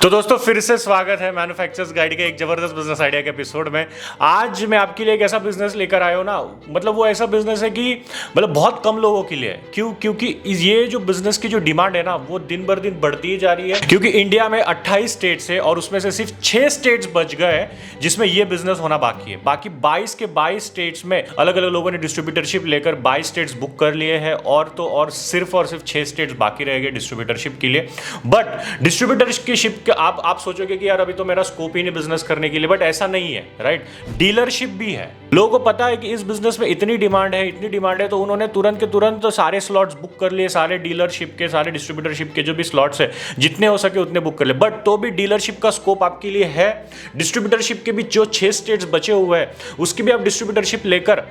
तो दोस्तों फिर से स्वागत है मैन्युफैक्चरर्स गाइड के एक जबरदस्त बिजनेस आइडिया के एपिसोड में। आज मैं आपके लिए एक ऐसा बिजनेस लेकर आया हूं ना, मतलब वो ऐसा बिजनेस है कि मतलब बहुत कम लोगों के लिए है। क्योंकि ये जो बिजनेस की जो डिमांड है ना वो दिन बर दिन बढ़ती ही जा रही है। क्योंकि इंडिया में 28 स्टेट्स है और उसमें से सिर्फ 6 स्टेट्स बच गए हैं जिसमें ये बिजनेस होना बाकी है। बाकी 22 के 22 स्टेट्स में अलग अलग लोगों ने डिस्ट्रीब्यूटरशिप लेकर 22 स्टेट्स बुक कर लिए हैं और सिर्फ 6 स्टेट्स बाकी रह गए डिस्ट्रीब्यूटरशिप के लिए। बट डिस्ट्रीब्यूटरशिप आप सोचोगे कि यार अभी तो मेरा स्कोप ही नहीं बिजनेस करने के लिए, बट ऐसा नहीं है, राइट। डीलरशिप भी है। लोगों को पता है कि इस बिजनेस में इतनी डिमांड है तो उन्होंने तुरंत के तुरंत सारे स्लॉट्स बुक कर लिए, सारे डीलरशिप के, सारे डिस्ट्रीब्यूटरशिप के जो भी स्लॉट्स है जितने हो सके उतने बुक कर ले। बट तो भी डीलरशिप का स्कोप आपके लिए है। डिस्ट्रीब्यूटरशिप के भी जो 6 स्टेट्स बचे हुए हैं उसकी भी आप डिस्ट्रीब्यूटरशिप लेकर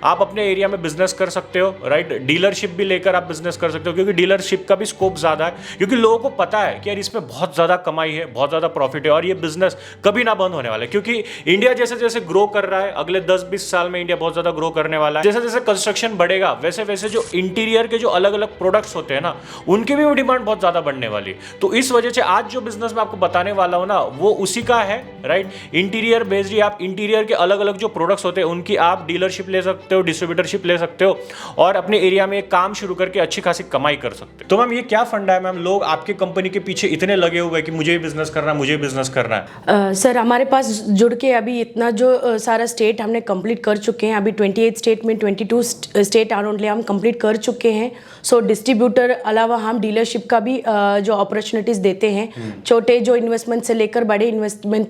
आप अपने एरिया में बिजनेस कर सकते हो, राइट। डीलरशिप भी लेकर आप बिजनेस कर सकते हो क्योंकि डीलरशिप का भी स्कोप ज्यादा है। क्योंकि लोगों को पता है कि यार इसमें बहुत ज्यादा कमाई है, बहुत ज्यादा प्रॉफिट है और ये बिजनेस कभी ना बंद होने वाला है। क्योंकि इंडिया जैसे जैसे ग्रो कर रहा है, अगले 10-20 साल में इंडिया बहुत ज्यादा ग्रो करने वाला है। जैसे जैसे कंस्ट्रक्शन बढ़ेगा वैसे वैसे जो इंटीरियर के जो अलग अलग प्रोडक्ट्स होते हैं ना उनकी भी डिमांड बहुत ज्यादा बढ़ने वाली। तो इस वजह से आज जो बिजनेस मैं आपको बताने वाला हूं ना वो उसी का है, राइट। इंटीरियर बेस्ड, आप इंटीरियर के अलग अलग जो प्रोडक्ट्स होते हैं उनकी आप डीलरशिप ले सकते हो, डिस्ट्रीब्यूटरशिप ले सकते हो और अपने एरिया में काम शुरू करके अच्छी खासी कमाई कर सकते हो। तो मैम ये क्या फंडा है मैम, लोग आपके कंपनी के पीछे इतने लगे हुए हैं कि मुझे बिजनेस करना, मुझे बिजनेस करना है। सर हमारे पास जुड़ के अभी इतना जो सारा स्टेट हमने कंप्लीट कर चुके हैं। अभी 28 स्टेट में 22 स्टेट अराउंडली हम कंप्लीट कर चुके हैं। सो डिस्ट्रीब्यूटर अलावा हम डीलरशिप का भी जो अपॉर्चुनिटीज़ देते हैं, छोटे जो इन्वेस्टमेंट से लेकर बड़े इन्वेस्टमेंट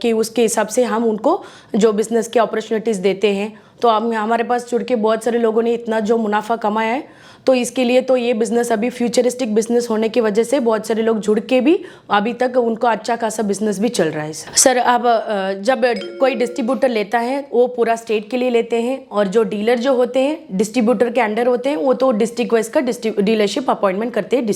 के उसके हिसाब से हम उनको जो बिजनेस की अपॉर्चुनिटीज़ देते हैं। तो हमारे पास जुड़ के बहुत सारे लोगों ने इतना जो मुनाफा कमाया है, तो इसके लिए तो ये बिज़नेस अभी फ्यूचरिस्टिक बिजनेस होने की वजह से बहुत सारे लोग जुड़ के भी अभी तक उनको अच्छा खासा बिजनेस भी चल रहा है। सर अब जब कोई डिस्ट्रीब्यूटर लेता है वो पूरा स्टेट के लिए लेते हैं और जो डीलर जो होते हैं डिस्ट्रीब्यूटर के अंडर होते हैं वो तो डिस्ट्रिक्ट वाइज का डीलरशिप अपॉइंटमेंट करते हैं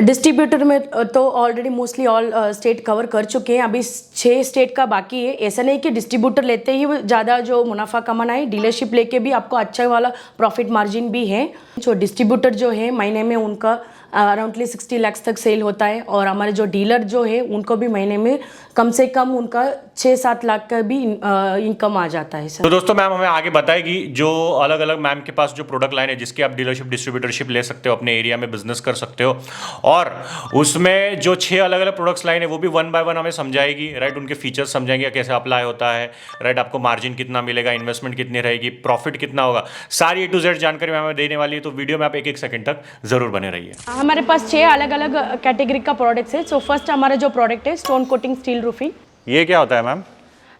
डिस्ट्रीब्यूटर में तो already mostly all state cover कर चुके हैं। अभी 6 स्टेट का बाकी है। ऐसा नहीं कि डिस्ट्रीब्यूटर लेते ही ज़्यादा जो मुनाफा कमाना है, डीलरशिप लेके भी आपको अच्छा वाला प्रॉफिट मार्जिन भी है। जो डिस्ट्रीब्यूटर जो है महीने में उनका अराउंडली 60 लाख तक सेल होता है और हमारे जो डीलर जो है उनको भी महीने में कम से कम उनका 6-7 लाख का भी इनकम आ जाता है सर। तो दोस्तों मैम हमें आगे बताएगी जो अलग अलग मैम के पास जो प्रोडक्ट लाइन है जिसकी आप डीलरशिप डिस्ट्रीब्यूटरशिप ले सकते हो, अपने एरिया में बिजनेस कर सकते हो और उसमें जो 6 अलग अलग प्रोडक्ट्स लाइन है वो भी 1 बाय 1 हमें समझाएगी, राइट। उनके फीचर्स समझाएंगे, कैसे अप्लाई होता है, राइट। आपको मार्जिन कितना मिलेगा, इन्वेस्टमेंट कितनी रहेगी, प्रॉफिट कितना होगा, सारी A to Z जानकारी मैम हमें देने वाली है। तो वीडियो में आप 1-1 सेकंड तक जरूर बने रहिए। हमारे पास 6 अलग अलग कैटेगरी का प्रोडक्ट्स है। सो फर्स्ट हमारा जो प्रोडक्ट है स्टोन कोटिंग स्टील रूफिंग। ये क्या होता है मैम?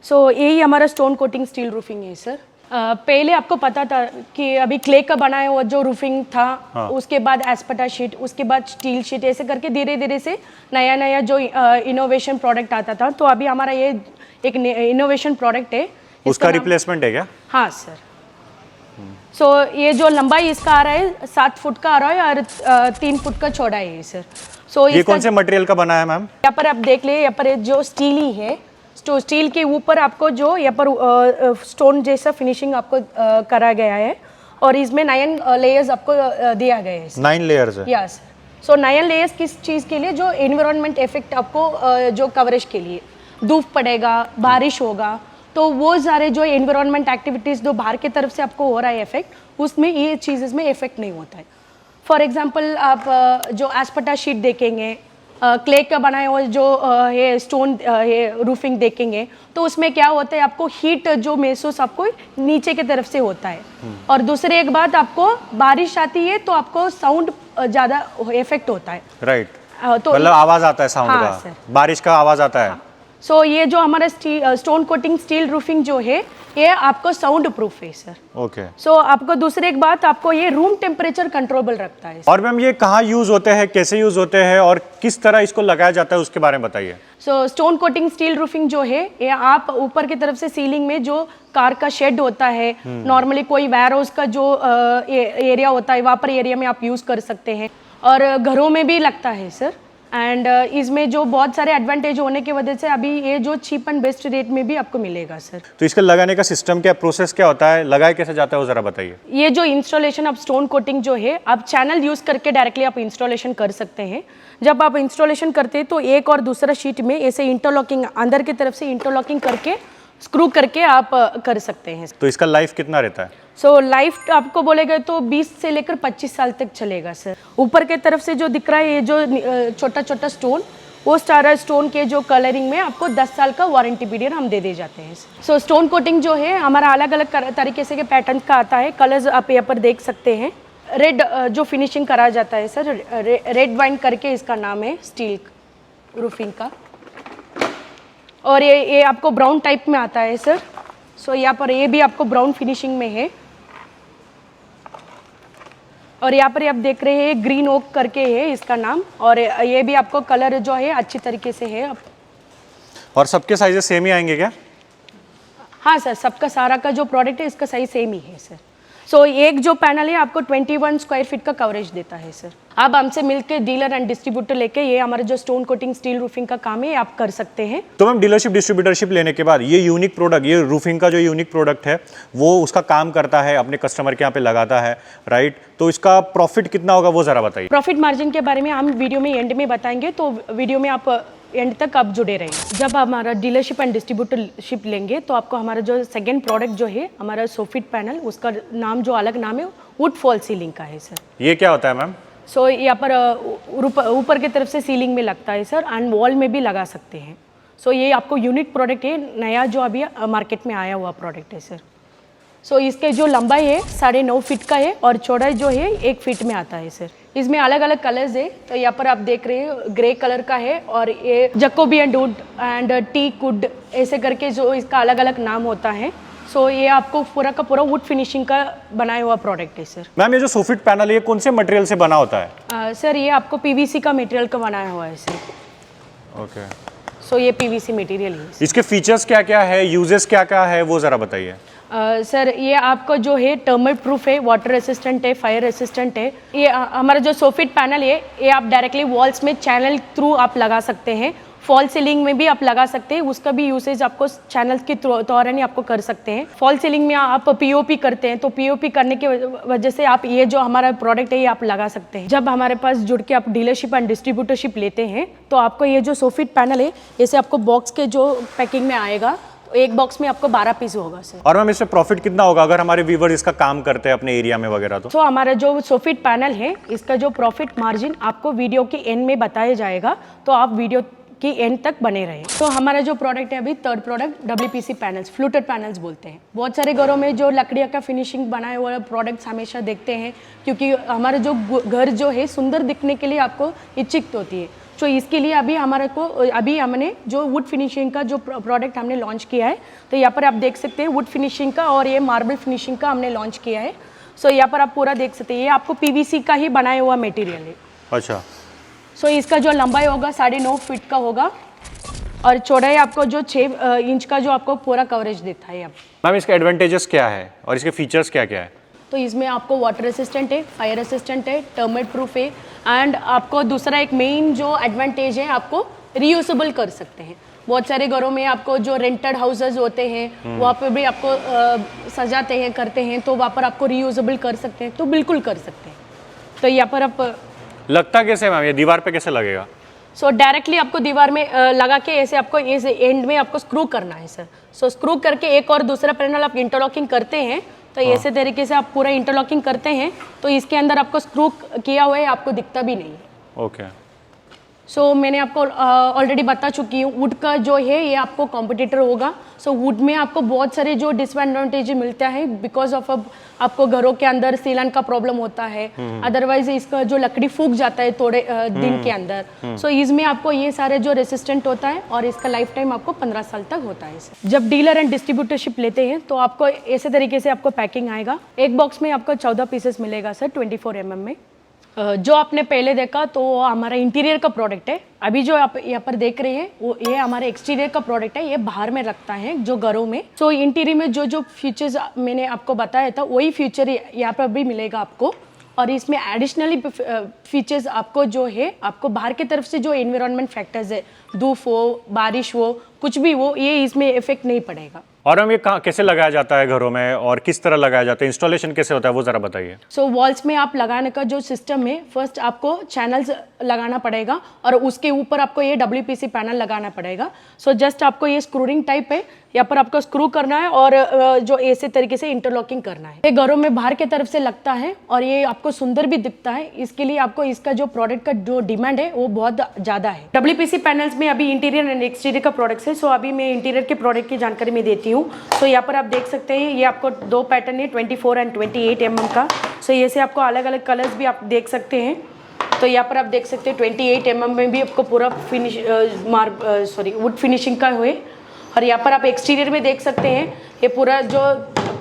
सो यही हमारा स्टोन कोटिंग स्टील रूफिंग है सर। पहले आपको पता था कि अभी क्ले का बनाया हुआ जो रूफिंग था, हाँ। उसके बाद एस्पेटा शीट, उसके बाद स्टील शीट, ऐसे करके धीरे धीरे से नया नया जो इनोवेशन प्रोडक्ट आता था। तो अभी हमारा ये एक इनोवेशन प्रोडक्ट है। उसका रिप्लेसमेंट है क्या? हाँ सर। सो ये जो लंबाई इसका आ रहा है 7 फुट का आ रहा है और 3 फुट का चौड़ाई है सर। सो ये कौन से मटेरियल का बना है मैम? यहाँ पर आप देख ले, यहाँ पर जो स्टील ही है, तो स्टील के ऊपर आपको जो यहाँ पर स्टोन जैसा फिनिशिंग आपको करा गया है और इसमें 9 लेयर्स आपको दिया गया है। 9 लेयर्स है? यस। सो 9 लेयर्स किस चीज़ के लिए? जो एनवायरनमेंट इफेक्ट आपको जो कवरेज के लिए, धूप पड़ेगा, बारिश होगा, तो वो सारे जो एनवायरनमेंट एक्टिविटीज़ जो बाहर की तरफ से आपको हो रहा है इफेक्ट, उसमें ये चीज़ में इफेक्ट नहीं होता है। फॉर एग्जांपल आप जो एस्पेटा शीट देखेंगे, क्ले का बनाया हुआ जो ये स्टोन ये रूफिंग देखेंगे, तो उसमें क्या होता है आपको हीट जो महसूस आपको नीचे की तरफ से होता है। और दूसरी एक बात, आपको बारिश आती है तो आपको साउंड ज़्यादा इफेक्ट होता है, राइट। तो मतलब आवाज़ आता है साउंड का, सर। बारिश का आवाज़ आता है। सो ये जो हमारा स्टोन कोटिंग स्टील रूफिंग जो है ये आपको साउंड प्रूफ है सर। ओके। सो आपको दूसरी एक बात, आपको ये रूम टेम्परेचर कंट्रोलेबल रखता है। और मैम ये कहाँ यूज होते हैं, कैसे यूज होते हैं और किस तरह इसको लगाया जाता है उसके बारे में बताइए। सो स्टोन कोटिंग स्टील रूफिंग जो है ये आप ऊपर की तरफ से सीलिंग में जो कार का शेड होता है, नॉर्मली कोई वेयर हाउस का जो एरिया होता है वहाँ पर एरिया में आप यूज कर सकते हैं और घरों में भी लगता है सर। एंड इसमें जो बहुत सारे एडवांटेज होने की वजह से अभी ये जो चीप एंड बेस्ट रेट में भी आपको मिलेगा सर। तो इसका लगाने का सिस्टम क्या, प्रोसेस क्या होता है, लगाए कैसे जाता है वो ज़रा बताइए। ये जो इंस्टॉलेशन ऑफ स्टोन कोटिंग जो है, आप चैनल यूज़ करके डायरेक्टली आप इंस्टॉलेशन कर सकते हैं। जब आप इंस्टॉलेशन करते हैं तो एक और दूसरा शीट में ऐसे इंटरलॉकिंग अंदर की तरफ से इंटरलॉकिंग करके स्क्रू करके आप कर सकते हैं। तो इसका लाइफ कितना रहता है? सो लाइफ आपको बोलेगा तो 20 से लेकर 25 साल तक चलेगा सर। ऊपर के तरफ से जो दिख रहा है ये जो छोटा छोटा स्टोन, वो सारा स्टोन के जो कलरिंग में आपको 10 साल का वारंटी पीरियड हम दे जाते हैं। सो स्टोन कोटिंग जो है हमारा अलग अलग तरीके से के पैटर्न का आता है। कलर्स आप यहाँ पर देख सकते हैं। रेड जो फिनिशिंग करा जाता है सर, रेड वाइन करके इसका नाम है स्टील रूफिंग का। और ये आपको ब्राउन टाइप में आता है सर। सो यहाँ पर ये भी आपको ब्राउन फिनिशिंग में है। और यहाँ पर आप देख रहे हैं ग्रीन ओक करके है इसका नाम। और ये भी आपको कलर जो है अच्छी तरीके से है। और सबके साइजेस सेम ही आएंगे क्या? हाँ सर, सबका सारा का जो प्रोडक्ट है इसका साइज सेम ही है सर। सो एक जो पैनल है आपको 21 स्क्वायर फीट का कवरेज देता है सर। आप हमसे मिलकर डीलर एंड डिस्ट्रीब्यूटर लेके ये हमारा जो स्टोन कोटिंग स्टील रूफिंग का काम है आप कर सकते हैं। तो मैम डीलरशिप डिस्ट्रीब्यूटरशिप लेने के बाद ये यूनिक प्रोडक्ट, ये रूफिंग का जो यूनिक प्रोडक्ट है वो उसका काम करता है, अपने कस्टमर के यहाँ पे लगाता है, राइट? तो इसका प्रॉफिट कितना होगा वो ज़रा बताइए। प्रॉफिट मार्जिन के बारे में हम वीडियो में एंड में बताएंगे, तो वीडियो में आप एंड तक आप जुड़े रहेंगे। जब हमारा डीलरशिप एंड डिस्ट्रीब्यूटरशिप लेंगे तो आपको हमारा जो सेकंड प्रोडक्ट जो है हमारा सोफिट पैनल, उसका नाम जो अलग नाम है वुड फॉल सीलिंग का है सर। ये क्या होता है मैम? सो यहाँ पर ऊपर की तरफ से सीलिंग में लगता है सर, एंड वॉल में भी लगा सकते हैं। सो ये आपको यूनिक प्रोडक्ट है, नया जो अभी मार्केट में आया हुआ प्रोडक्ट है सर। सो इसके जो लंबाई है 9.5 फीट का है और चौड़ाई जो है 1 फीट में आता है सर। इसमें अलग अलग कलर्स है। तो यहाँ पर आप देख रहे हैं ग्रे कलर का है और ये Jacobean wood and teak wood ऐसे करके जो इसका अलग अलग नाम होता है। सो ये आपको पूरा का पूरा वुड फिनिशिंग का बनाया हुआ प्रोडक्ट है सर। मैम ये जो सोफिट पैनल है ये कौन से मटेरियल से बना होता है? सर ये आपको पीवीसी का मटेरियल का बनाया हुआ है सर। ओके। सो ये पीवीसी मटेरियल है। इसके फीचर्स क्या क्या है, यूजेस क्या क्या है वो ज़रा बताइए। सर ये आपको जो है टर्माइट प्रूफ है, वाटर रेसिस्टेंट है, फायर रेसिस्टेंट है। ये हमारा जो सोफिट पैनल है ये आप डायरेक्टली वॉल्स में चैनल थ्रू आप लगा सकते हैं। फॉल सीलिंग में भी आप लगा सकते हैं, उसका भी यूसेज आपको चैनल के दौरान ही आपको कर सकते हैं। फॉल सीलिंग में आप पीओपी करते हैं तो पीओपी करने की वजह से आप ये जो हमारा प्रोडक्ट है ये आप लगा सकते हैं। जब हमारे पास जुड़ के आप डीलरशिप एंड डिस्ट्रीब्यूटरशिप लेते हैं तो आपको ये जो सोफिट पैनल है जैसे आपको बॉक्स के जो पैकिंग में आएगा, एक बॉक्स में आपको 12 पीस होगा सर। और मैम इससे प्रॉफिट कितना होगा अगर हमारे व्यूवर इसका काम करते हैं अपने एरिया में वगैरह? तो हमारा जो सोफिट पैनल है इसका जो प्रॉफिट मार्जिन आपको वीडियो के एंड में बताया जाएगा, तो आप वीडियो की एंड तक बने रहे। तो हमारा जो प्रोडक्ट है अभी third product WPC panels, fluted panels बोलते हैं। बहुत सारे घरों में जो लकड़ियों का फिनिशिंग बनाए हुए प्रोडक्ट्स हमेशा देखते हैं, क्योंकि हमारा जो घर जो है सुंदर दिखने के लिए आपको इच्छित होती है। तो इसके लिए अभी हमने जो वुड फिनिशिंग का जो प्रोडक्ट हमने लॉन्च किया है, तो यहाँ पर आप देख सकते हैं वुड फिनिशिंग का और ये मार्बल फिनिशिंग का हमने लॉन्च किया है। सो यहाँ पर आप पूरा देख सकते हैं, ये आपको PVC का ही बनाया हुआ मटेरियल है। अच्छा। सो इसका जो लंबाई होगा 9.5 फीट का होगा और चौड़ाई आपको जो 6 इंच का जो आपको पूरा कवरेज देता है। मैम इसके एडवांटेजेस क्या है और इसके फीचर्स क्या क्या है? तो इसमें आपको वाटर रेसिस्टेंट है, फायर रेसिस्टेंट है, टर्माइट प्रूफ है, एंड आपको दूसरा एक मेन जो एडवांटेज है आपको रीयूजेबल कर सकते हैं। बहुत सारे घरों में आपको जो रेंटेड हाउसेज होते हैं वहाँ पे भी आपको सजाते हैं, करते हैं, तो वहाँ पर आपको रीयूजेबल कर सकते हैं, तो बिल्कुल कर सकते हैं। तो यहाँ पर आप लगता कैसे मैम, ये दीवार पे कैसे लगेगा? सो डायरेक्टली आपको दीवार में लगा के ऐसे आपको ऐसे एंड में आपको स्क्रू करना है सर। सो स्क्रू करके एक और दूसरा पैनल आप इंटरलॉकिंग करते हैं, तो ऐसे तरीके से आप पूरा इंटरलॉकिंग करते हैं तो इसके अंदर आपको स्क्रू किया हुआ है, आपको दिखता भी नहीं है। ओके। सो मैंने आपको ऑलरेडी बता चुकी हूँ वुड का जो है ये आपको कॉम्पिटिटर होगा। सो वुड में आपको बहुत सारे जो डिसएडवांटेज मिलता है बिकॉज ऑफ आपको घरों के अंदर सीलन का प्रॉब्लम होता है, अदरवाइज इसका जो लकड़ी फूक जाता है थोड़े दिन के अंदर। सो इसमें आपको ये सारे जो रेसिस्टेंट होता है और इसका लाइफ टाइम आपको 15 साल तक होता है। जब डीलर एंड डिस्ट्रीब्यूटरशिप लेते हैं तो आपको ऐसे तरीके से आपको पैकिंग आएगा। एक बॉक्स में आपको 14 पीसेस मिलेगा सर 24 mm में। जो आपने पहले देखा तो हमारा इंटीरियर का प्रोडक्ट है। अभी जो आप यहाँ पर देख रहे हैं वो ये हमारे एक्सटीरियर का प्रोडक्ट है, ये बाहर में रखता है जो घरों में। सो इंटीरियर में जो जो फीचर्स मैंने आपको बताया था वही फीचर यहाँ पर भी मिलेगा आपको। और इसमें एडिशनली फीचर्स आपको जो है आपको बाहर की तरफ से जो एनवायरनमेंट फैक्टर्स है, धूप हो, बारिश हो, कुछ भी हो, ये इसमें इफेक्ट नहीं पड़ेगा। और हम ये कहाँ कैसे लगाया जाता है घरों में और किस तरह लगाया जाता है, इंस्टॉलेशन कैसे होता है वो ज़रा बताइए। सो वॉल्स में आप लगाने का जो सिस्टम है, फर्स्ट आपको चैनल्स लगाना पड़ेगा और उसके ऊपर आपको ये WPC पैनल लगाना पड़ेगा। सो जस्ट आपको ये स्क्रूरिंग टाइप है, यहाँ पर आपको स्क्रू करना है और जो ऐसे तरीके से इंटरलॉकिंग करना है। ये घरों में बाहर की तरफ से लगता है और ये आपको सुंदर भी दिखता है। इसके लिए आपको इसका जो प्रोडक्ट का जो डिमांड है वो बहुत ज़्यादा है। WPC पैनल्स में अभी इंटीरियर एंड एक्सटीरियर का प्रोडक्ट्स है। सो अभी मैं इंटीरियर के प्रोडक्ट की जानकारी में देती हूँ। सो यहाँ पर आप देख सकते हैं, ये आपको 2 पैटर्न है, 24 एंड 28 mm का। सो ये से आपको अलग अलग कलर्स भी आप देख सकते हैं। तो यहाँ पर आप देख सकते हैं 28 mm में भी आपको पूरा वुड फिनिशिंग का हुए। और यहाँ पर आप एक्सटीरियर में देख सकते हैं, ये पूरा जो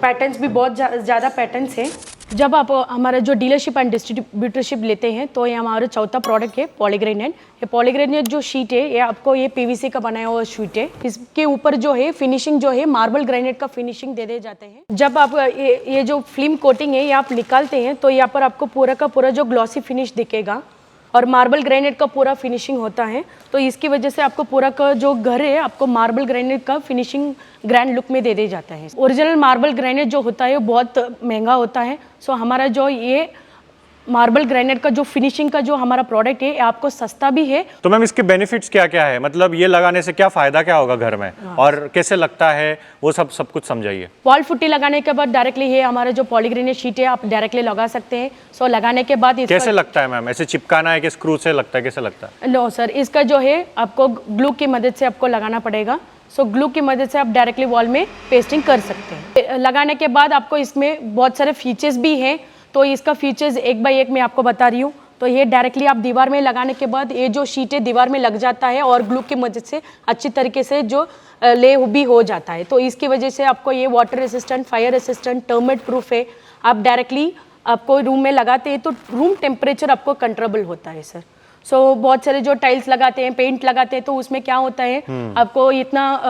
पैटर्न्स भी बहुत ज़्यादा पैटर्न्स हैं। जब आप हमारा जो डीलरशिप एंड डिस्ट्रीब्यूटरशिप लेते हैं तो ये हमारा चौथा प्रोडक्ट है पॉलीग्रेनेट। ये पॉलीग्रेनेट जो शीट है ये आपको ये PVC का बनाया हुआ शीट है। इसके ऊपर जो है फिनिशिंग जो है मार्बल ग्रेनाइट का फिनिशिंग दे जाते हैं। जब आप ये जो फिल्म कोटिंग है ये आप निकालते हैं तो यहाँ पर आपको पूरा का पूरा जो ग्लॉसी फिनिश दिखेगा और मार्बल ग्रेनाइट का पूरा फिनिशिंग होता है। तो इसकी वजह से आपको पूरा का जो घर है आपको मार्बल ग्रेनाइट का फिनिशिंग ग्रैंड लुक में दे जाता है। ओरिजिनल मार्बल ग्रेनाइट जो होता है वो बहुत महंगा होता है। सो हमारा जो ये मार्बल ग्रेनाइट का जो फिनिशिंग का जो हमारा प्रोडक्ट है आपको सस्ता भी है। तो मैम इसके बेनिफिट्स क्या क्या है, मतलब ये लगाने से क्या फायदा क्या होगा घर में और कैसे लगता है वो सब कुछ समझाइए। वॉल पुट्टी लगाने के बाद डायरेक्टली है हमारा जो पॉलीग्रेनेट शीट है आप डायरेक्टली लगा सकते हैं। सो लगाने के बाद कैसे लगता है मैम, ऐसे चिपकाना है कि स्क्रू से लगता है, कैसे लगता है? नो सर, इसका जो है आपको ग्लू की मदद से आपको लगाना पड़ेगा। सो ग्लू की मदद से आप डायरेक्टली वॉल में पेस्टिंग कर सकते हैं। लगाने के बाद आपको इसमें बहुत सारे फीचर्स भी हैं, तो इसका फीचर्स एक बाय एक मैं आपको बता रही हूँ। तो ये डायरेक्टली आप दीवार में लगाने के बाद ये जो शीट है दीवार में लग जाता है और ग्लू की मदद से अच्छी तरीके से जो ले भी हो जाता है। तो इसकी वजह से आपको ये water resistant, fire resistant, termite proof है। आप डायरेक्टली आपको रूम में लगाते हैं तो रूम टेम्परेचर आपको कंट्रोलेबल होता है सर। सो बहुत सारे जो टाइल्स लगाते हैं, पेंट लगाते हैं, तो उसमें क्या होता है आपको इतना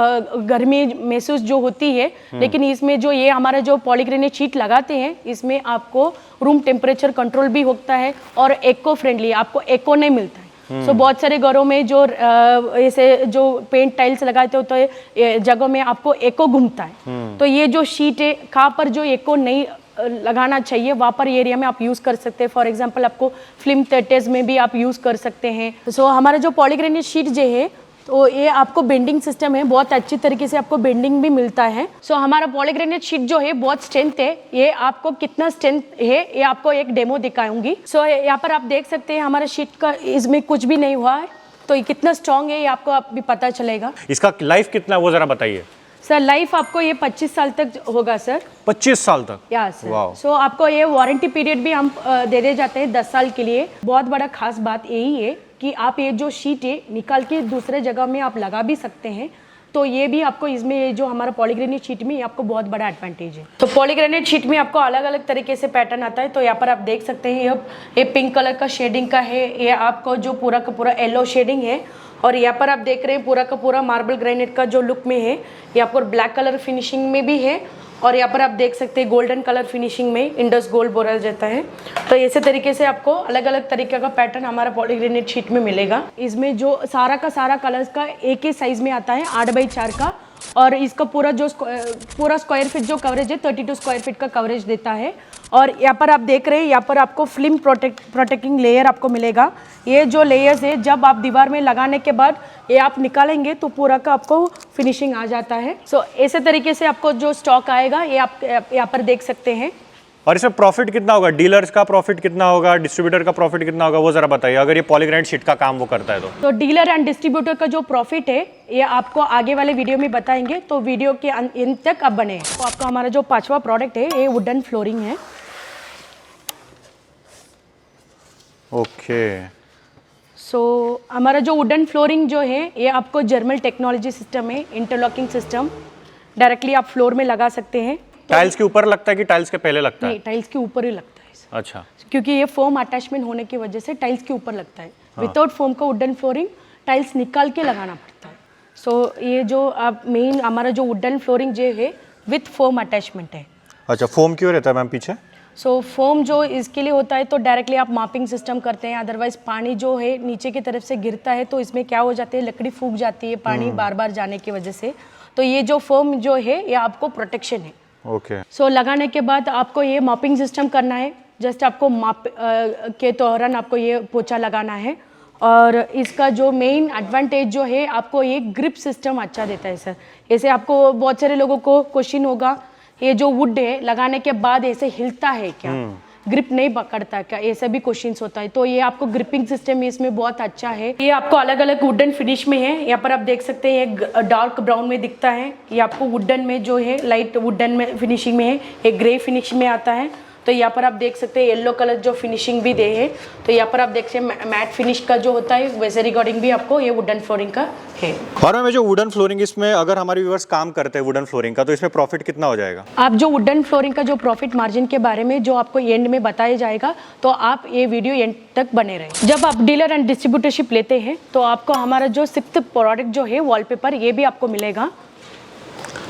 गर्मी महसूस जो होती है, लेकिन इसमें जो ये हमारा जो पॉलीग्रेनेट शीट लगाते हैं इसमें आपको रूम टेम्परेचर कंट्रोल भी होता है और एको फ्रेंडली, आपको एको नहीं मिलता है। सो बहुत सारे घरों में जो ऐसे जो पेंट टाइल्स लगाते हो तो जगहों में आपको एको घूमता है। तो ये जो शीट है कहाँ पर जो एको नहीं लगाना चाहिए वहाँ पर एरिया में आप यूज़ कर सकते हैं। फॉर एग्जांपल आपको फिल्म थिएटर्स में भी आप यूज़ कर सकते हैं। सो हमारा जो पॉलीग्रेनेट शीट जो है तो ये आपको बेंडिंग सिस्टम है, बहुत अच्छी तरीके से आपको बेंडिंग भी मिलता है। सो हमारा पॉलीग्रेनेट शीट जो है बहुत स्ट्रेंथ है। ये आपको कितना स्ट्रेंथ है ये आपको एक डेमो दिखाऊंगी। सो यहाँ पर आप देख सकते हैं हमारा शीट का इसमें कुछ भी नहीं हुआ है, तो ये कितना स्ट्रॉन्ग है ये आपको अभी पता चलेगा। इसका लाइफ कितना है वो जरा बताइए। सर लाइफ आपको ये 25 साल तक होगा सर। 25 साल तक? या सर। सो आपको ये वारंटी पीरियड भी हम दे जाते हैं 10 साल के लिए। बहुत बड़ा खास बात यही है कि आप ये जो शीट है निकाल के दूसरे जगह में आप लगा भी सकते हैं। तो ये भी आपको इसमें ये जो हमारा पॉलीग्रेनेट शीट में ये आपको बहुत बड़ा एडवांटेज है। तो पॉलीग्रेनेट शीट में आपको अलग अलग तरीके से पैटर्न आता है। तो यहाँ पर आप देख सकते हैं ये पिंक कलर का शेडिंग का है, ये आपको जो पूरा का पूरा येलो शेडिंग है, और यहाँ पर आप देख रहे हैं पूरा का पूरा मार्बल ग्रेनाइट का जो लुक में है, यहाँ पर ब्लैक कलर फिनिशिंग में भी है, और यहाँ पर आप देख सकते हैं गोल्डन कलर फिनिशिंग में इंडस गोल्ड बोला जाता है। तो ऐसे तरीके से आपको अलग अलग तरीके का पैटर्न हमारा पॉलीग्रेनेट शीट में मिलेगा। इसमें जो सारा का सारा कलर्स का एक ही साइज में आता है 8x4 का, और इसका पूरा जो पूरा स्क्वायर फीट जो कवरेज है 32 स्क्वायर फीट का कवरेज देता है। और यहाँ पर आप देख रहे हैं यहाँ पर आपको फिल्म प्रोटेक्टिंग लेयर आपको मिलेगा। ये जो लेयर्स है जब आप दीवार में लगाने के बाद ये आप निकालेंगे तो पूरा का आपको फिनिशिंग आ जाता है। सो ऐसे तरीके से आपको जो स्टॉक आएगा ये आप यहाँ पर देख सकते हैं। और इसमें प्रॉफिट कितना होगा, डीलर्स का प्रॉफिट कितना होगा, डिस्ट्रीब्यूटर का प्रॉफिट कितना होगा वो जरा बताइए, अगर ये पॉलीग्रेनाइट शीट का काम वो करता है तो डीलर एंड डिस्ट्रीब्यूटर का जो प्रॉफिट है ये आपको आगे वाले वीडियो में बताएंगे, तो वीडियो के अंत तक आप बने। तो आपका हमारा जो 5वां प्रोडक्ट है ये वुडन फ्लोरिंग है। ओके। सो हमारा जो वुडन फ्लोरिंग जो है ये आपको जर्मल टेक्नोलॉजी सिस्टम है, इंटरलॉकिंग सिस्टम, डायरेक्टली आप फ्लोर में लगा सकते हैं। टाइल्स के ऊपर लगता है कि टाइल्स के पहले लगता है? नहीं, टाइल्स के ऊपर ही लगता है। अच्छा। क्योंकि ये फोम अटैचमेंट होने की वजह से टाइल्स के ऊपर लगता है। विदाउट फोम का वुडन फ्लोरिंग टाइल्स निकाल के लगाना पड़ता है। सो ये जो आप मेन हमारा जो वुडन फ्लोरिंग जो है विथ फोम अटैचमेंट है। अच्छा, फोम क्यों रहता है मैम पीछे? सो फोम जो इसके लिए होता है तो डायरेक्टली आप मापिंग सिस्टम करते हैं, अदरवाइज पानी जो है नीचे की तरफ से गिरता है तो इसमें क्या हो जाती है, लकड़ी फूक जाती है पानी बार बार जाने की वजह से। तो ये जो फोम जो है ये आपको प्रोटेक्शन है। ओके। सो लगाने के बाद आपको ये मॉपिंग सिस्टम करना है, जस्ट आपको माप के दौरान आपको ये पोछा लगाना है। और इसका जो मेन एडवांटेज जो है आपको ये ग्रिप सिस्टम अच्छा देता है सर। ऐसे आपको बहुत सारे लोगों को क्वेश्चन होगा ये जो वुड है लगाने के बाद ऐसे हिलता है क्या, ग्रिप नहीं पकड़ता क्या, ऐसा भी क्वेश्चंस होता है। तो ये आपको ग्रिपिंग सिस्टम इसमें बहुत अच्छा है। ये आपको अलग अलग वुडन फिनिश में है, यहाँ पर आप देख सकते हैं ये डार्क ब्राउन में दिखता है, ये आपको वुडन में जो है लाइट वुडन में फिनिशिंग में है, एक ग्रे फिनिश में आता है। तो यहाँ पर आप देख सकते हैं येलो कलर जो फिनिशिंग भी दे है। तो यहाँ पर आप देख सकते हैं मैट फिनिश का जो होता है वैसे रिगार्डिंग भी आपको ये वुडन फ्लोरिंग का है। और मैम जो वुडन फ्लोरिंग, इसमें अगर हमारे व्यूअर्स काम करते हैं वुडन फ्लोरिंग का तो इसमें प्रॉफिट कितना हो जाएगा? आप जो वुडन फ्लोरिंग का जो प्रॉफिट मार्जिन के बारे में जो आपको एंड में बताया जाएगा, तो आप ये वीडियो एंड तक बने रहें। जब आप डीलर एंड डिस्ट्रीब्यूटरशिप लेते हैं तो आपको हमारा जो 6th प्रोडक्ट जो है वॉलपेपर, ये भी आपको मिलेगा।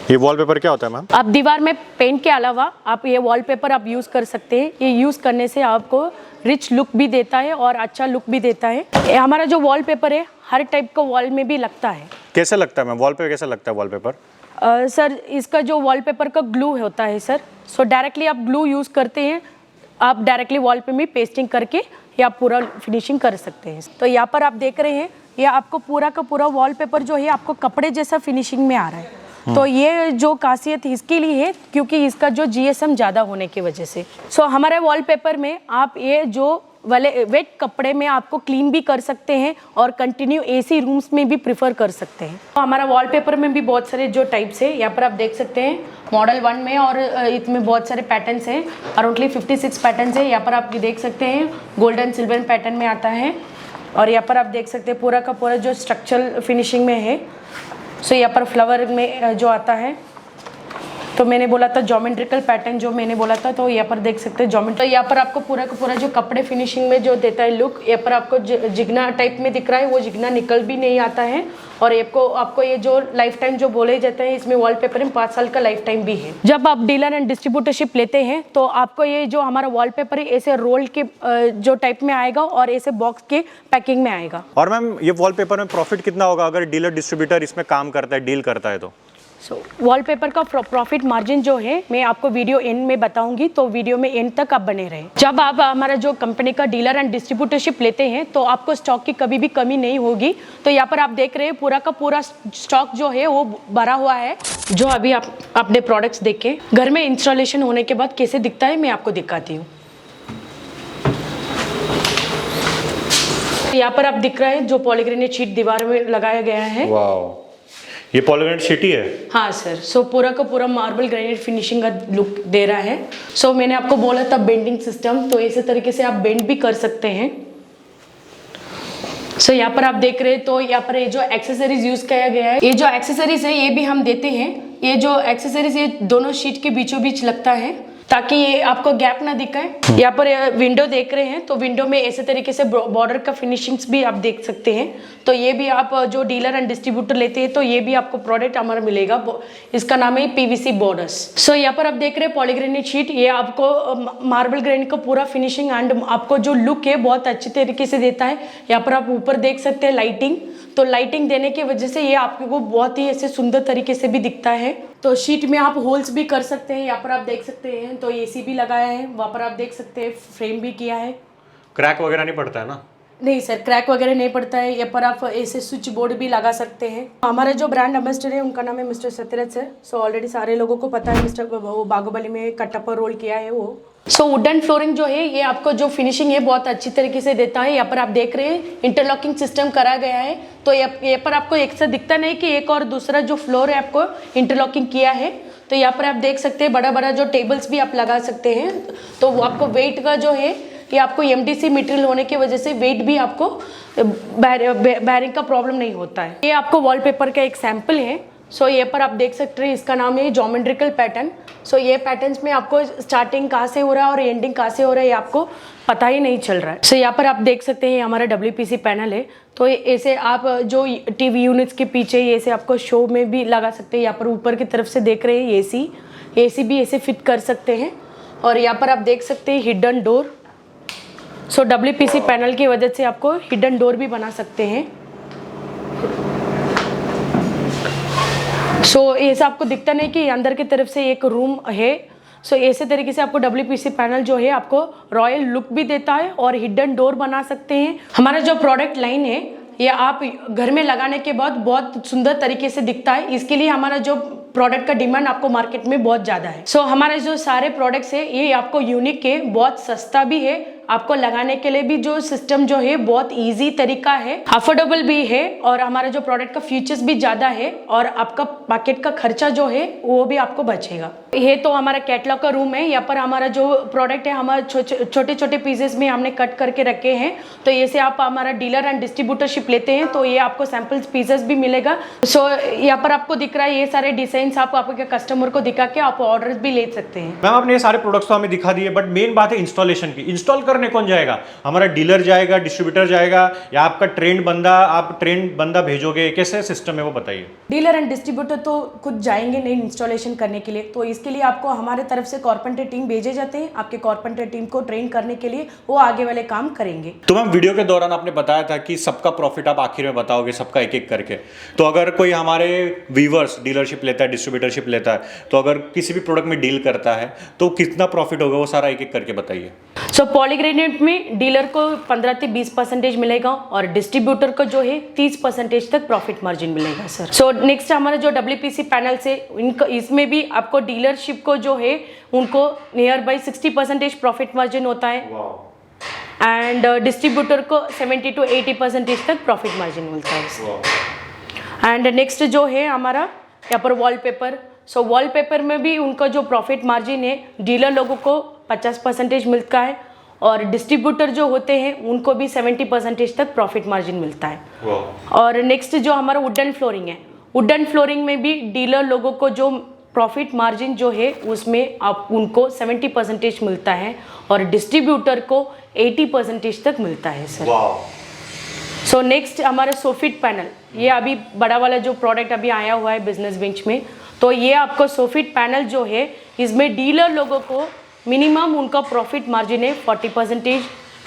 ये वॉलपेपर क्या होता है मैम? आप दीवार में पेंट के अलावा आप ये वॉलपेपर आप यूज़ कर सकते हैं। ये यूज़ करने से आपको रिच लुक भी देता है और अच्छा लुक भी देता है। ये हमारा जो वॉलपेपर है हर टाइप का वॉल में भी लगता है। कैसे लगता है मैम वॉलपेपर, कैसे लगता है वॉलपेपर? सर इसका जो वॉलपेपर का ग्लू होता है सर, सो डायरेक्टली आप ग्लू यूज़ करते हैं, आप डायरेक्टली वॉल पे भी पेस्टिंग करके या पूरा फिनिशिंग कर सकते हैं। तो यहाँ पर आप देख रहे हैं ये आपको पूरा का पूरा वॉलपेपर जो है आपको कपड़े जैसा फिनिशिंग में आ रहा है। तो ये जो खासियत इसके लिए है क्योंकि इसका जो GSM ज़्यादा होने की वजह से। सो हमारे वॉलपेपर में आप ये जो वाले वेट कपड़े में आपको क्लीन भी कर सकते हैं और कंटिन्यू AC रूम्स में भी प्रिफर कर सकते हैं। तो हमारा वॉलपेपर में भी बहुत सारे जो टाइप्स है यहाँ पर आप देख सकते हैं मॉडल 1 में, और इसमें बहुत सारे पैटर्न्स हैं, अराउंडली 56 पैटर्न्स है। यहाँ पर आप देख सकते हैं गोल्डन सिल्वर पैटर्न में आता है, और यहाँ पर आप देख सकते हैं पूरा का पूरा जो स्ट्रक्चरल फिनिशिंग में है। सो यहाँ पर फ्लावर में जो आता है, तो मैंने बोला था ज्योमेट्रिकल पैटर्न जो मैंने बोला था, तो यहाँ पर देख सकते हैं ज्योमेट्री। तो यहाँ पर आपको पूरा का पूरा जो कपड़े फिनिशिंग में जो देता है लुक, यहाँ पर आपको जिगना टाइप में दिख रहा है, वो जिगना निकल भी नहीं आता है। और आपको ये जो लाइफ टाइम जो बोले जाते हैं इसमें वॉलपेपर में 5 साल का लाइफ टाइम भी है। जब आप डीलर एंड डिस्ट्रीब्यूटरशिप लेते हैं तो आपको ये जो हमारा वॉलपेपर है ऐसे रोल के जो टाइप में आएगा और ऐसे बॉक्स के पैकिंग में आएगा। और मैम ये वॉलपेपर में प्रॉफिट कितना होगा अगर डीलर डिस्ट्रीब्यूटर इसमें काम करता है, डील करता है तो? वॉलपेपर का प्रॉफिट मार्जिन जो है मैं आपको वीडियो एंड में बताऊंगी, तो वीडियो में एंड तक आप बने रहें। जब आप हमारा जो कंपनी का डीलर एंड डिस्ट्रीब्यूटरशिप लेते हैं तो आपको स्टॉक की कभी भी कमी नहीं होगी। तो यहाँ पर आप देख रहे हैं पूरा का पूरा स्टॉक जो है वो भरा हुआ है। जो अभी आप अपने प्रोडक्ट्स देखें घर में इंस्टॉलेशन होने के बाद कैसे दिखता है मैं आपको दिखाती हूँ। यहाँ पर आप दिख रहा है जो पॉलीग्रेनेट शीट दीवार में लगाया गया है। वाओ, ये पॉलीग्रेनेट शीट ही है? हाँ सर। सो पूरा का पूरा मार्बल ग्रेनाइट फिनिशिंग का लुक दे रहा है। सो मैंने आपको बोला था बेंडिंग सिस्टम, तो इसी तरीके से आप बेंड भी कर सकते हैं। सो यहाँ पर आप देख रहे हैं तो यहाँ पर ये जो एक्सेसरीज यूज किया गया है, ये जो एक्सेसरीज है ये भी हम देते हैं। ये जो एक्सेसरीज ये दोनों शीट के बीचों बीच लगता है ताकि ये आपको गैप ना दिखाए। यहाँ पर विंडो देख रहे हैं तो विंडो में ऐसे तरीके से बॉर्डर का फिनिशिंग्स भी आप देख सकते हैं। तो ये भी आप जो डीलर एंड डिस्ट्रीब्यूटर लेते हैं तो ये भी आपको प्रोडक्ट हमारा मिलेगा, इसका नाम है PVC बॉर्डर्स। सो यहाँ पर आप देख रहे हैं पॉलीग्रेनेट शीट, ये आपको मार्बल ग्रेनाइट का पूरा फिनिशिंग एंड आपको जो लुक है बहुत अच्छी तरीके से देता है। यहाँ पर आप ऊपर देख सकते हैं लाइटिंग, तो लाइटिंग देने की वजह से ये आपको बहुत ही ऐसे सुंदर तरीके से भी दिखता है। तो शीट में आप होल्स भी कर सकते हैं, यहाँ पर आप देख सकते हैं। तो AC भी लगाया है, वहाँ पर आप देख सकते हैं फ्रेम भी किया है। क्रैक वगैरह नहीं पड़ता है ना? नहीं सर, क्रैक वगैरह नहीं पड़ता है। यहाँ पर आप ऐसे स्विच बोर्ड भी लगा सकते हैं। हमारा जो ब्रांड एम्बेसडर है उनका नाम है mister Sathyaraj sir. So already सारे लोगों को पता है, मिस्टर वो बागोबली में कटप्पा रोल किया है वो। सो वुडन फ्लोरिंग जो है ये आपको जो फिनिशिंग है बहुत अच्छी तरीके से देता है। यहाँ पर आप देख रहे हैं इंटरलॉकिंग सिस्टम करा गया है, तो यहाँ पर आपको एक साथ दिखता नहीं कि एक और दूसरा जो फ्लोर है आपको इंटरलॉकिंग किया है। तो यहाँ पर आप देख सकते हैं बड़ा बड़ा जो टेबल्स भी आप लगा सकते हैं। तो वो आपको वेट का जो है ये आपको MDC मटेरियल होने की वजह से वेट भी आपको बैरिंग का प्रॉब्लम नहीं होता है। ये आपको वॉलपेपर का एक सैंपल है। सो ये पर आप देख सकते हैं, इसका नाम है ज्योमेट्रिकल पैटर्न। सो ये पैटर्न्स में आपको स्टार्टिंग कहाँ से हो रहा है और एंडिंग कहाँ से हो रहा है ये आपको पता ही नहीं चल रहा है। सो यहाँ पर आप देख सकते हैं हमारा WPC पैनल है। तो ऐसे आप जो TV यूनिट्स के पीछे ऐसे आपको शो में भी लगा सकते हैं। यहाँ पर ऊपर की तरफ से देख रहे हैं AC भी ऐसे फिट कर सकते हैं। और यहाँ पर आप देख सकते हैं हिडन डोर। सो WPC पैनल की वजह से आपको हिडन डोर भी बना सकते हैं। सो ऐसा आपको दिखता नहीं कि अंदर की तरफ से एक रूम है। सो ऐसे तरीके से आपको WPC पैनल जो है आपको रॉयल लुक भी देता है और हिडन डोर बना सकते हैं। हमारा जो प्रोडक्ट लाइन है ये आप घर में लगाने के बाद बहुत सुंदर तरीके से दिखता है। इसके लिए हमारा जो प्रोडक्ट का डिमांड आपको मार्केट में बहुत ज़्यादा है। सो हमारे जो सारे प्रोडक्ट्स है ये आपको यूनिक है, बहुत सस्ता भी है, आपको लगाने के लिए भी जो सिस्टम जो है बहुत इजी तरीका है, अफोर्डेबल भी है और हमारा जो प्रोडक्ट का फीचर्स भी ज़्यादा है और आपका पैकेट का खर्चा जो है वो भी आपको बचेगा। ये तो हमारा कैटलॉग का रूम है। यहाँ पर हमारा जो प्रोडक्ट है हमारे छोटे छोटे पीसेस में हमने कट करके रखे हैं। तो ऐसे आप हमारा डीलर एंड डिस्ट्रीब्यूटरशिप लेते हैं तो ये आपको सैम्पल पीसेस भी मिलेगा। सो यहाँ पर आपको दिख रहा है ये सारे डिजाइन आप आपके कस्टमर को दिखा के आप ऑर्डर भी ले सकते हैं। मैम आपने ये सारे प्रोडक्ट्स तो हमें दिखा दिए, बट मेन बात है इंस्टॉलेशन की। इंस्टॉल करने कौन जाएगा? हमारा डीलर जाएगा, डिस्ट्रीब्यूटर जाएगा, या आपका ट्रेंड बंदा, आप ट्रेंड बंदा भेजोगे? कैसे सिस्टम है वो बताइए। डीलर एंड डिस्ट्रीब्यूटर तो खुद जाएंगे नहीं इंस्टॉलेशन करने के लिए, तो इसके लिए आपको हमारे तरफ से कारपेंटर टीम भेजे जाते हैं। आपके कारपेंटर टीम को ट्रेन करने के लिए वो आगे वाले काम करेंगे। तो मैम वीडियो के दौरान आपने बताया था कि सबका प्रॉफिट आप आखिर में बताओगे, सबका एक एक करके। तो अगर कोई हमारे व्यूवर्स डीलरशिप लेता है, डिस्ट्रीब्यूटरशिप लेता है, तो अगर किसी भी प्रोडक्ट में डील करता है तो कितना प्रॉफिट होगा वो सारा एक एक करके बताइए। सो पॉलीग्रेनेट में डीलर को 15 से 20% मिलेगा और डिस्ट्रीब्यूटर को जो है 30% तक प्रॉफिट मार्जिन मिलेगा सर। सो नेक्स्ट हमारा जो WPC पैनल से इनका इसमें भी आपको डीलरशिप को जो है उनको नियर बाई 60% प्रॉफिट मार्जिन होता है एंड डिस्ट्रीब्यूटर को 70 to 80% तक प्रॉफिट मार्जिन मिलता है। एंड नेक्स्ट जो है हमारा यहाँ पर वॉलपेपर। सो वॉलपेपर में भी उनका जो प्रॉफिट मार्जिन है डीलर लोगों को 50% मिलता है और डिस्ट्रीब्यूटर जो होते हैं उनको भी 70% तक प्रॉफिट मार्जिन मिलता है। और नेक्स्ट जो हमारा वुडन फ्लोरिंग है, वुडन फ्लोरिंग में भी डीलर लोगों को जो प्रॉफिट मार्जिन जो है उसमें आप उनको 70% मिलता है और डिस्ट्रीब्यूटर को 80% तक मिलता है सर। सो नेक्स्ट हमारा सोफिट पैनल, ये अभी बड़ा वाला जो प्रोडक्ट अभी आया हुआ है बिजनेस बेंच में, तो ये आपको सोफिट पैनल जो है इसमें डीलर लोगों को मिनिमम उनका प्रॉफिट मार्जिन है 40%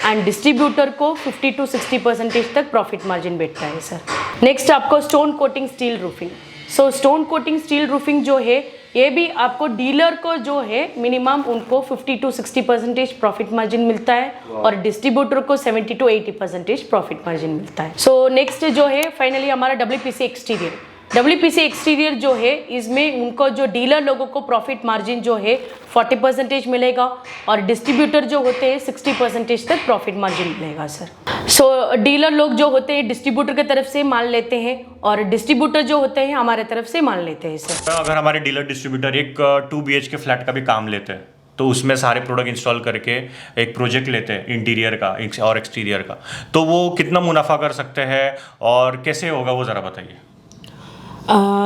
एंड डिस्ट्रीब्यूटर को 50 to 60% तक प्रॉफिट मार्जिन बैठता है सर। नेक्स्ट आपको स्टोन कोटिंग स्टील रूफिंग। सो स्टोन कोटिंग स्टील रूफिंग जो है ये भी आपको डीलर को जो है मिनिमम उनको 50 to 60% प्रॉफिट मार्जिन मिलता है और डिस्ट्रीब्यूटर को 70 to 80% प्रॉफिट मार्जिन मिलता है। सो नेक्स्ट जो है फाइनली हमारा WPC एक्सटीरियर। WPC एक्सटीरियर जो है इसमें उनको जो डीलर लोगों को प्रॉफिट मार्जिन जो है 40% मिलेगा और डिस्ट्रीब्यूटर जो होते हैं 60% तक प्रॉफिट मार्जिन मिलेगा सर। सो डीलर लोग जो होते हैं डिस्ट्रीब्यूटर की तरफ से माल लेते हैं और डिस्ट्रीब्यूटर जो होते हैं हमारे तरफ से माल लेते हैं सर। अगर हमारे डीलर डिस्ट्रीब्यूटर एक 2 BHK फ्लैट का भी काम लेते हैं तो उसमें सारे प्रोडक्ट इंस्टॉल करके एक प्रोजेक्ट लेते हैं इंटीरियर का और एक्सटीरियर का, तो वो कितना मुनाफा कर सकते हैं और कैसे होगा वो ज़रा बताइए।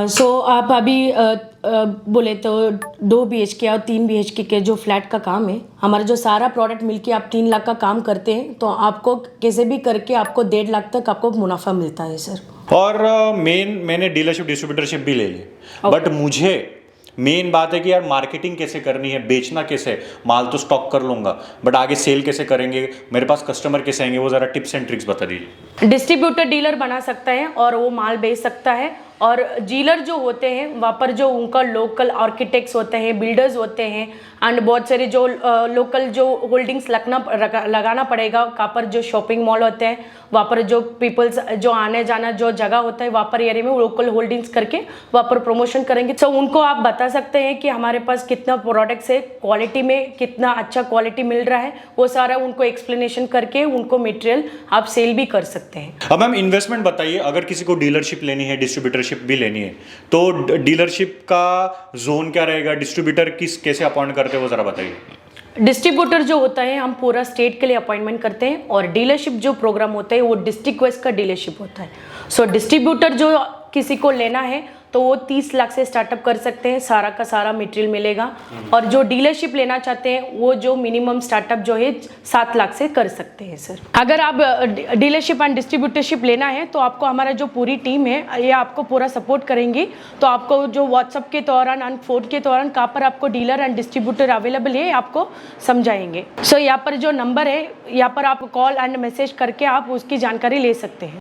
सो आप अभी बोले तो 2 BHK और 3 BHK के जो फ्लैट का काम है, हमारा जो सारा प्रोडक्ट मिलके आप 3 लाख का काम करते हैं तो आपको कैसे भी करके आपको 1.5 लाख तक आपको मुनाफा मिलता है सर। और मैंने डीलरशिप डिस्ट्रीब्यूटरशिप भी ले ली, बट मुझे मेन बात है कि यार मार्केटिंग कैसे करनी है, बेचना कैसे, माल तो स्टॉक कर लूँगा बट आगे सेल कैसे करेंगे, मेरे पास कस्टमर कैसे आएंगे, वो ज़रा टिप्स एंड ट्रिक्स बता दीजिए। डिस्ट्रीब्यूटर डीलर बना सकता है और वो माल बेच सकता है और डीलर जो होते हैं वहाँ पर जो उनका लोकल आर्किटेक्ट्स होते हैं, बिल्डर्स होते हैं एंड बहुत सारे जो लोकल जो होल्डिंग्स लगाना पड़ेगा। वहाँ पर जो शॉपिंग मॉल होते हैं वहाँ पर जो पीपल्स जो आने जाना जो जगह होता है वहाँ पर एरिया में लोकल होल्डिंग्स करके वहाँ पर प्रमोशन करेंगे। तो उनको आप बता सकते हैं कि हमारे पास कितना प्रोडक्ट्स है, क्वालिटी में कितना अच्छा क्वालिटी मिल रहा है, वो सारा उनको एक्सप्लेनेशन करके उनको मटेरियल आप सेल भी कर सकते हैं। अब मैम इन्वेस्टमेंट बताइए, अगर किसी को डीलरशिप लेनी है, डिस्ट्रीब्यूटरशिप भी लेनी है, तो डीलरशिप का जोन क्या रहेगा, डिस्ट्रीब्यूटर कैसे अपॉइंट करते हैं वो ज़रा बताइए। डिस्ट्रीब्यूटर जो होता है हम पूरा स्टेट के लिए अपॉइंटमेंट करते हैं और डीलरशिप जो प्रोग्राम होता है वो डिस्ट्रिक्ट वाइज का डीलरशिप होता है। सो डिस्ट्रीब्यूटर जो किसी को लेना है तो वो 30 लाख से स्टार्टअप कर सकते हैं, सारा का सारा मटेरियल मिलेगा। और जो डीलरशिप लेना चाहते हैं वो जो मिनिमम स्टार्टअप जो है 7 लाख से कर सकते हैं सर। अगर आप डीलरशिप एंड डिस्ट्रीब्यूटरशिप लेना है तो आपको हमारा जो पूरी टीम है ये आपको पूरा सपोर्ट करेंगी। तो आपको जो व्हाट्सअप के दौरान एंड फोन के दौरान कहाँ पर आपको डीलर एंड डिस्ट्रीब्यूटर अवेलेबल है आपको समझाएंगे। सो यहाँ पर जो नंबर है यहाँ पर आप कॉल एंड मैसेज करके आप उसकी जानकारी ले सकते हैं।